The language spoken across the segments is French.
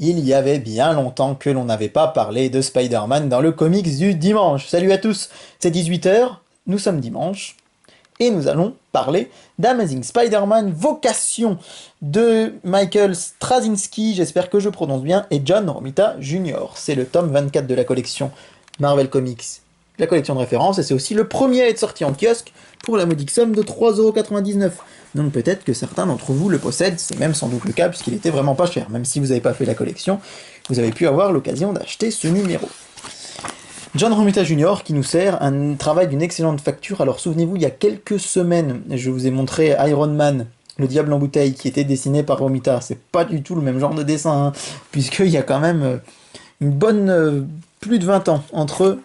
Il y avait bien longtemps que l'on n'avait pas parlé de Spider-Man dans le comics du dimanche. Salut à tous, c'est 18 h, nous sommes dimanche, et nous allons parler d'Amazing Spider-Man Vocation de Michael Straczynski, j'espère que je prononce bien, et John Romita Jr. C'est le tome 24 de la collection Marvel Comics, la collection de référence, et c'est aussi le premier à être sorti en kiosque pour la modique somme de 3,99 €. Donc peut-être que certains d'entre vous le possèdent, c'est même sans doute le cas puisqu'il était vraiment pas cher. Même si vous n'avez pas fait la collection, vous avez pu avoir l'occasion d'acheter ce numéro. John Romita Jr. qui nous sert un travail d'une excellente facture. Alors souvenez-vous, il y a quelques semaines, je vous ai montré Iron Man, le diable en bouteille, qui était dessiné par Romita. C'est pas du tout le même genre de dessin, hein, puisqu'il y a quand même une bonne plus de 20 ans entre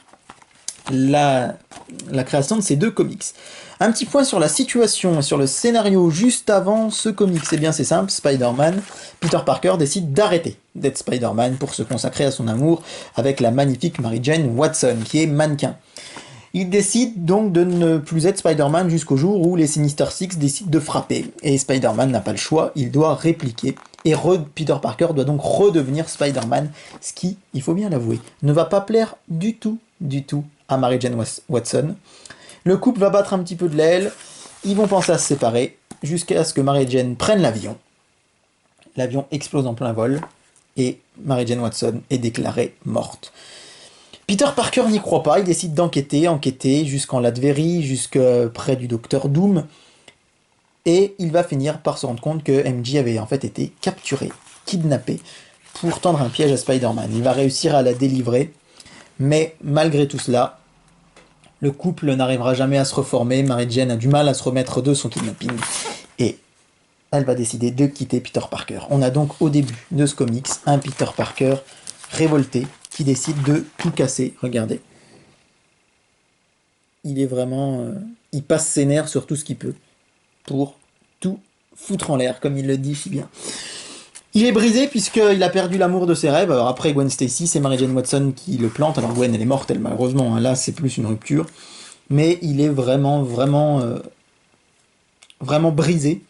la création de ces deux comics. Un petit point sur la situation et sur le scénario juste avant ce comics. Eh bien c'est simple, Spider-Man, Peter Parker décide d'arrêter d'être Spider-Man pour se consacrer à son amour avec la magnifique Mary Jane Watson, qui est mannequin. Il décide donc de ne plus être Spider-Man jusqu'au jour où les Sinister Six décident de frapper. Et Spider-Man n'a pas le choix, il doit répliquer. Et Peter Parker doit donc redevenir Spider-Man, ce qui, il faut bien l'avouer, ne va pas plaire du tout à Mary Jane Watson. Le couple va battre un petit peu de l'aile, ils vont penser à se séparer, jusqu'à ce que Mary Jane prenne l'avion. L'avion explose en plein vol, et Mary Jane Watson est déclarée morte. Peter Parker n'y croit pas, il décide enquêter jusqu'en Latverie, jusque près du Docteur Doom, et il va finir par se rendre compte que MJ avait en fait été capturé, kidnappé, pour tendre un piège à Spider-Man. Il va réussir à la délivrer, mais malgré tout cela, le couple n'arrivera jamais à se reformer, Mary Jane a du mal à se remettre de son kidnapping, et elle va décider de quitter Peter Parker. On a donc au début de ce comics un Peter Parker révolté qui décide de tout casser, regardez. Il est vraiment... il passe ses nerfs sur tout ce qu'il peut pour tout foutre en l'air, comme il le dit si bien. Il est brisé puisqu'il a perdu l'amour de ses rêves. Alors après Gwen Stacy, c'est Mary Jane Watson qui le plante. Alors Gwen, elle est morte, elle, malheureusement. Hein. Là, c'est plus une rupture. Mais il est vraiment brisé.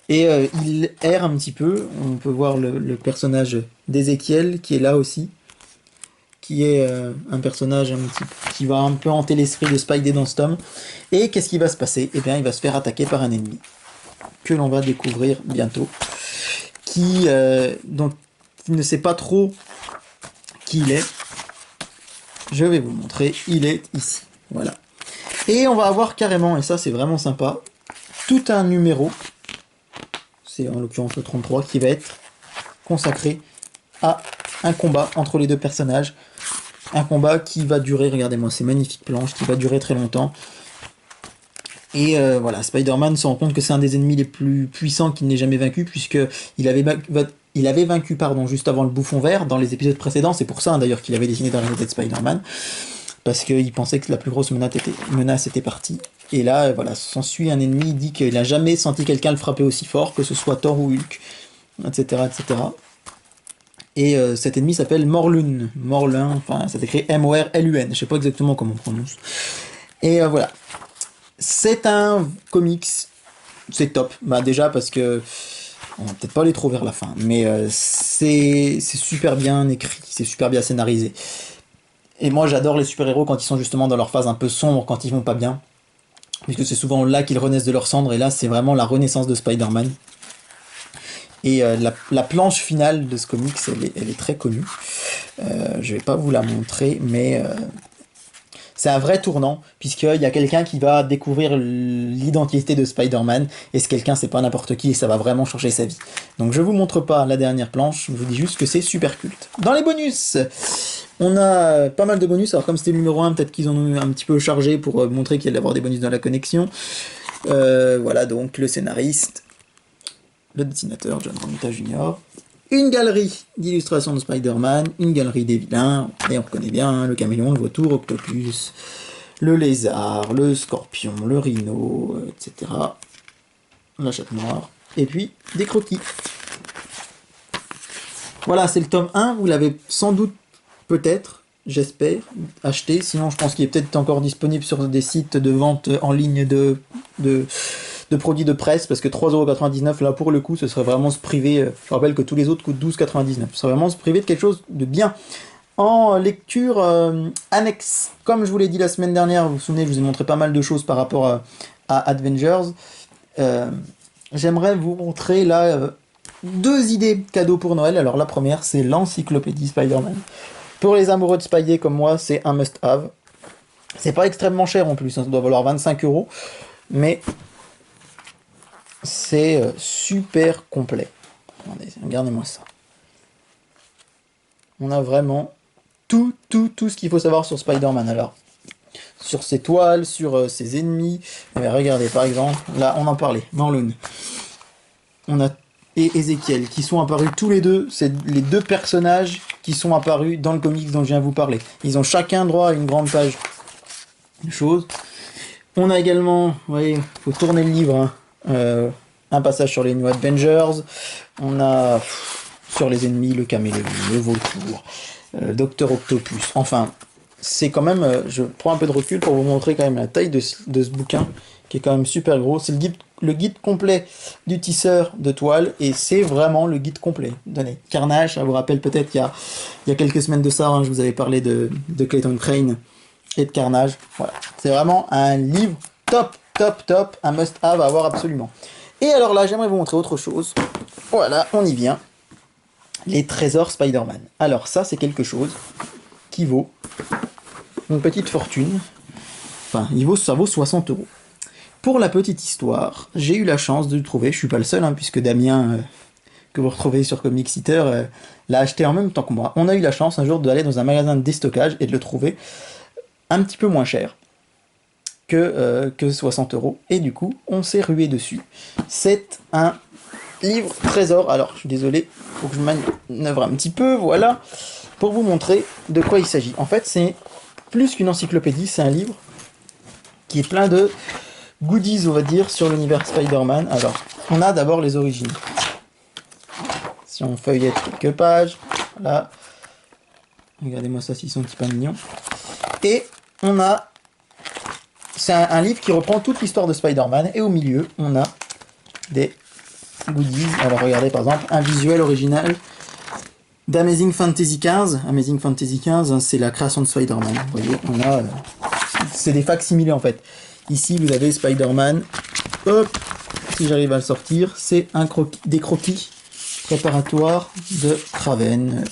Et il erre un petit peu. On peut voir le personnage d'Ezekiel qui est là aussi. Qui est un personnage qui va un peu hanter l'esprit de Spidey dans ce tome. Et qu'est-ce qui va se passer? Eh bien, il va se faire attaquer par un ennemi. Que l'on va découvrir bientôt. Donc il ne sait pas trop qui il est. Je vais vous montrer, il est ici. Voilà. Et on va avoir carrément, et ça c'est vraiment sympa, tout un numéro, c'est en l'occurrence le 33, qui va être consacré à un combat entre les deux personnages. Un combat qui va durer, regardez-moi ces magnifiques planches, qui va durer très longtemps. Et voilà, Spider-Man se rend compte que c'est un des ennemis les plus puissants qu'il n'ait jamais vaincu, puisqu'il avait vaincu juste avant le Bouffon Vert dans les épisodes précédents. C'est pour ça d'ailleurs qu'il avait dessiné dans la tête Spider-Man, parce qu'il pensait que la plus grosse menace était partie. Et là, voilà, s'ensuit un ennemi, il dit qu'il n'a jamais senti quelqu'un le frapper aussi fort, que ce soit Thor ou Hulk, etc. etc. Et cet ennemi s'appelle Morlun. Morlun, enfin, ça s'écrit M-O-R-L-U-N. Je sais pas exactement comment on prononce. Et voilà. C'est un comics, c'est top. Bah déjà parce que on va peut-être pas aller trop vers la fin, mais c'est super bien écrit, c'est super bien scénarisé. Et moi j'adore les super-héros quand ils sont justement dans leur phase un peu sombre, quand ils vont pas bien, puisque c'est souvent là qu'ils renaissent de leur cendre, et là c'est vraiment la renaissance de Spider-Man. Et la planche finale de ce comics, elle est très connue. Je vais pas vous la montrer, mais c'est un vrai tournant, puisqu'il y a quelqu'un qui va découvrir l'identité de Spider-Man, et ce quelqu'un, c'est pas n'importe qui, et ça va vraiment changer sa vie. Donc je vous montre pas la dernière planche, je vous dis juste que c'est super culte. Dans les bonus, on a pas mal de bonus, alors comme c'était le numéro 1, peut-être qu'ils en ont eu un petit peu chargé pour montrer qu'il y allait avoir des bonus dans la connexion. Voilà donc le scénariste, le dessinateur, John Romita Jr., une galerie d'illustrations de Spider-Man, une galerie des vilains, et on reconnaît bien hein, le caméléon, le vautour, Octopus, le lézard, le scorpion, le rhino, etc. La chatte noire, et puis des croquis. Voilà, c'est le tome 1, vous l'avez sans doute, peut-être, j'espère, acheté, sinon je pense qu'il est peut-être encore disponible sur des sites de vente en ligne de de produits de presse, parce que 3,99€ là pour le coup, ce serait vraiment se priver. Je rappelle que tous les autres coûtent 12,99€. Ce serait vraiment se priver de quelque chose de bien. En lecture annexe, comme je vous l'ai dit la semaine dernière, vous vous souvenez, je vous ai montré pas mal de choses par rapport à Avengers. J'aimerais vous montrer là 2 idées cadeaux pour Noël. Alors la première, c'est l'encyclopédie Spider-Man. Pour les amoureux de Spidey comme moi, c'est un must-have. C'est pas extrêmement cher en plus, hein, ça doit valoir 25€, mais c'est super complet. Attendez, regardez-moi ça. On a vraiment tout ce qu'il faut savoir sur Spider-Man. Alors, sur ses toiles, sur ses ennemis. Mais regardez, par exemple, là, on en parlait, Marlon. On a et Ezekiel, qui sont apparus tous les deux. C'est les 2 personnages qui sont apparus dans le comics dont je viens de vous parler. Ils ont chacun droit à une grande page de choses. On a également, vous voyez, faut tourner le livre, hein, un passage sur les New Avengers. On a sur les ennemis, le caméléon, le vautour, Docteur Octopus. Enfin, c'est quand même, je prends un peu de recul pour vous montrer quand même la taille de ce bouquin, qui est quand même super gros. C'est le guide complet du tisseur de toile, et c'est vraiment le guide complet. Donnez. Carnage, ça vous rappelle peut-être il y a quelques semaines de ça, hein, je vous avais parlé de Clayton Crane et de Carnage. Voilà. C'est vraiment un livre top, un must-have à avoir absolument. Et alors là, j'aimerais vous montrer autre chose. Voilà, on y vient. Les trésors Spider-Man. Alors ça, c'est quelque chose qui vaut une petite fortune. Enfin, ça vaut 60€. Pour la petite histoire, j'ai eu la chance de le trouver. Je suis pas le seul, hein, puisque Damien, que vous retrouvez sur Comic Eater, l'a acheté en même temps que moi. On a eu la chance un jour d'aller dans un magasin de déstockage et de le trouver un petit peu moins cher que 60€. Et du coup, on s'est rué dessus. C'est un livre trésor. Alors, je suis désolé, faut que je manœuvre un petit peu, voilà, pour vous montrer de quoi il s'agit. En fait, c'est plus qu'une encyclopédie, c'est un livre qui est plein de goodies, on va dire, sur l'univers Spider-Man. Alors, on a d'abord les origines. Si on feuillette quelques pages, voilà. Regardez-moi ça, s'ils sont un petit peu mignons. Et on a... C'est un livre qui reprend toute l'histoire de Spider-Man. Et au milieu, on a des goodies. Alors regardez, par exemple, un visuel original d'Amazing Fantasy XV. Amazing Fantasy XV, hein, c'est la création de Spider-Man. Vous voyez, on a... c'est des facsimilés, en fait. Ici, vous avez Spider-Man. Hop, si j'arrive à le sortir, c'est des croquis préparatoires de Kraven,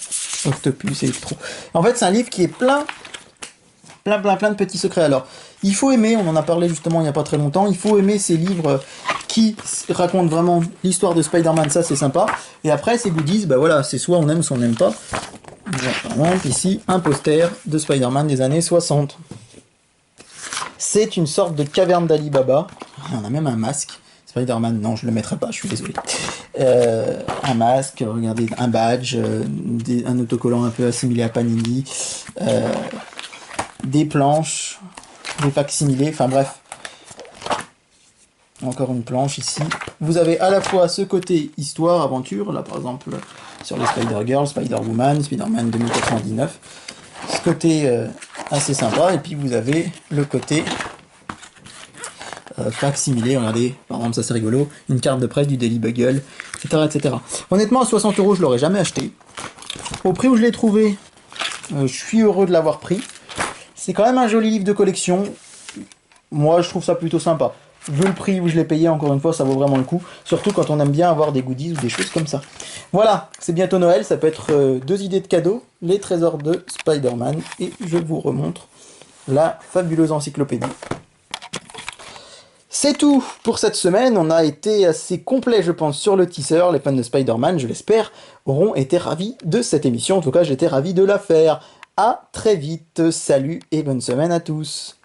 Octopus, Electro. En fait, c'est un livre qui est plein de petits secrets. Alors, il faut aimer, on en a parlé justement il n'y a pas très longtemps, il faut aimer ces livres qui racontent vraiment l'histoire de Spider-Man, ça c'est sympa. Et après, ces goodies, bah voilà, c'est soit on aime, soit on n'aime pas. Par exemple, ici, un poster de Spider-Man des années 60. C'est une sorte de caverne d'Ali Baba. On a même un masque. Spider-Man, non, je le mettrai pas, je suis désolé. Un masque, regardez, un badge, un autocollant un peu assimilé à Panini, des planches, des facsimilés, enfin bref. Encore une planche ici. Vous avez à la fois ce côté histoire, aventure, là par exemple sur les Spider-Girl, Spider-Woman, Spider-Man 2099. Ce côté assez sympa, et puis vous avez le côté facsimilé, regardez, par exemple ça c'est rigolo, une carte de presse du Daily Bugle, etc. Honnêtement, à 60€, je l'aurais jamais acheté. Au prix où je l'ai trouvé, je suis heureux de l'avoir pris. C'est quand même un joli livre de collection. Moi, je trouve ça plutôt sympa. Vu le prix où je l'ai payé, encore une fois, ça vaut vraiment le coup. Surtout quand on aime bien avoir des goodies ou des choses comme ça. Voilà, c'est bientôt Noël, ça peut être 2 idées de cadeaux. Les trésors de Spider-Man. Et je vous remontre la fabuleuse encyclopédie. C'est tout pour cette semaine. On a été assez complet, je pense, sur le tisseur. Les fans de Spider-Man, je l'espère, auront été ravis de cette émission. En tout cas, j'étais ravi de la faire. À très vite. Salut et bonne semaine à tous.